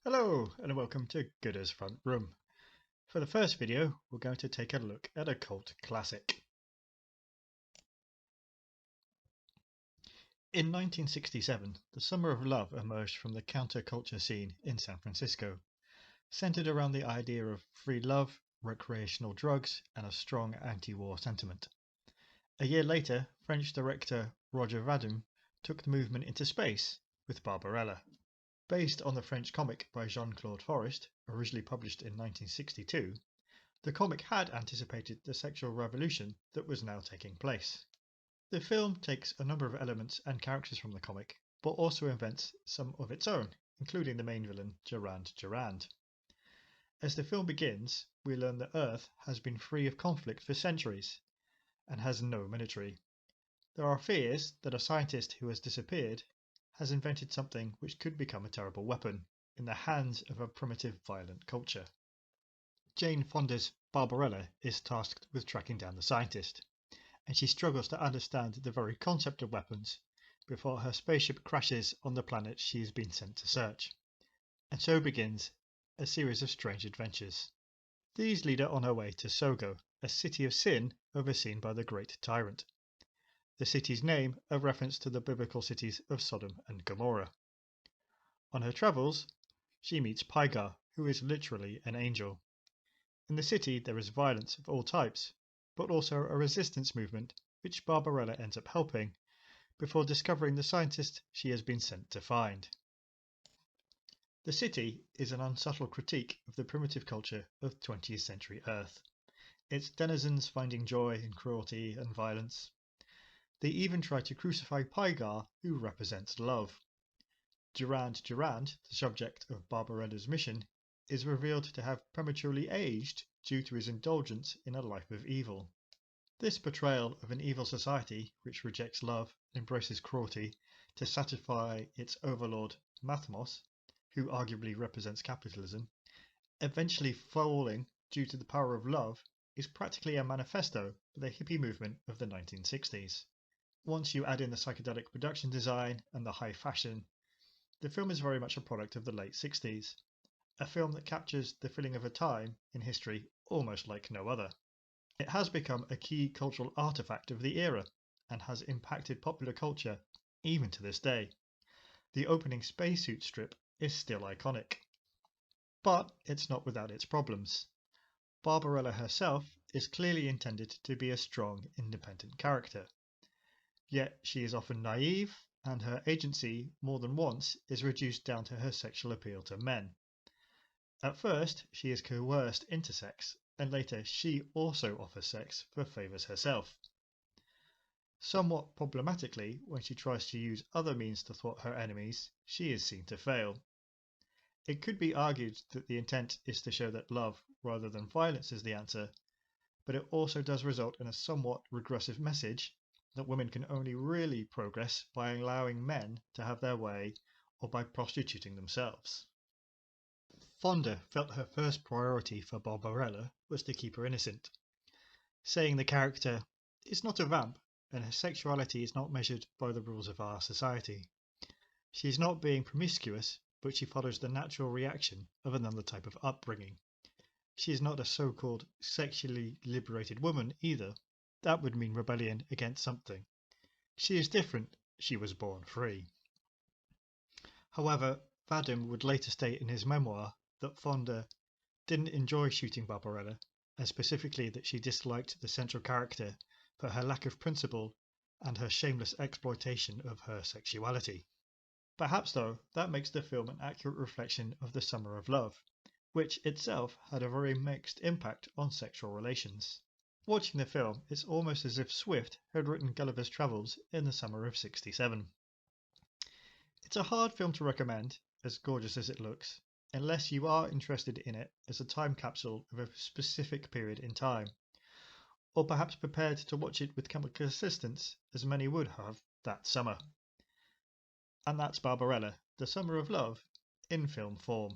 Hello and welcome to Gooder's Front Room. For the first video, we're going to take a look at a cult classic. In 1967, the Summer of Love emerged from the counterculture scene in San Francisco, centered around the idea of free love, recreational drugs, and a strong anti-war sentiment. A year later, French director Roger Vadim took the movement into space with Barbarella. Based on the French comic by Jean-Claude Forest, originally published in 1962, the comic had anticipated the sexual revolution that was now taking place. The film takes a number of elements and characters from the comic, but also invents some of its own, including the main villain, Durand. As the film begins, we learn that Earth has been free of conflict for centuries and has no military. There are fears that a scientist who has disappeared has invented something which could become a terrible weapon in the hands of a primitive, violent culture. Jane Fonda's Barbarella is tasked with tracking down the scientist, and she struggles to understand the very concept of weapons before her spaceship crashes on the planet she has been sent to search. And so begins a series of strange adventures. These lead her on her way to Sogo, a city of sin overseen by the Great Tyrant. The city's name a reference to the biblical cities of Sodom and Gomorrah. On her travels, she meets Pygar, who is literally an angel. In the city there is violence of all types, but also a resistance movement which Barbarella ends up helping, before discovering the scientist she has been sent to find. The city is an unsubtle critique of the primitive culture of 20th century Earth, its denizens finding joy in cruelty and violence. They even try to crucify Pygar, who represents love. Durand, the subject of Barbarella's mission, is revealed to have prematurely aged due to his indulgence in a life of evil. This portrayal of an evil society which rejects love and embraces cruelty to satisfy its overlord Mathmos, who arguably represents capitalism, eventually falling due to the power of love, is practically a manifesto for the hippie movement of the 1960s. Once you add in the psychedelic production design and the high fashion, the film is very much a product of the late 60s, a film that captures the feeling of a time in history almost like no other. It has become a key cultural artifact of the era and has impacted popular culture even to this day. The opening spacesuit strip is still iconic. But it's not without its problems. Barbarella herself is clearly intended to be a strong, independent character. Yet she is often naive, and her agency more than once is reduced down to her sexual appeal to men. At first, she is coerced into sex, and later she also offers sex for favours herself. Somewhat problematically, when she tries to use other means to thwart her enemies, she is seen to fail. It could be argued that the intent is to show that love rather than violence is the answer, but it also does result in a somewhat regressive message that women can only really progress by allowing men to have their way or by prostituting themselves. Fonda felt her first priority for Barbarella was to keep her innocent, saying the character is not a vamp and her sexuality is not measured by the rules of our society. She is not being promiscuous, but she follows the natural reaction of another type of upbringing. She is not a so-called sexually liberated woman either. That would mean rebellion against something. She is different. She was born free. However, Vadim would later state in his memoir that Fonda didn't enjoy shooting Barbarella, and specifically that she disliked the central character for her lack of principle and her shameless exploitation of her sexuality. Perhaps, though, that makes the film an accurate reflection of the Summer of Love, which itself had a very mixed impact on sexual relations. Watching the film, it's almost as if Swift had written Gulliver's Travels in the summer of '67. It's a hard film to recommend, as gorgeous as it looks, unless you are interested in it as a time capsule of a specific period in time, or perhaps prepared to watch it with chemical assistance as many would have that summer. And that's Barbarella, the Summer of Love, in film form.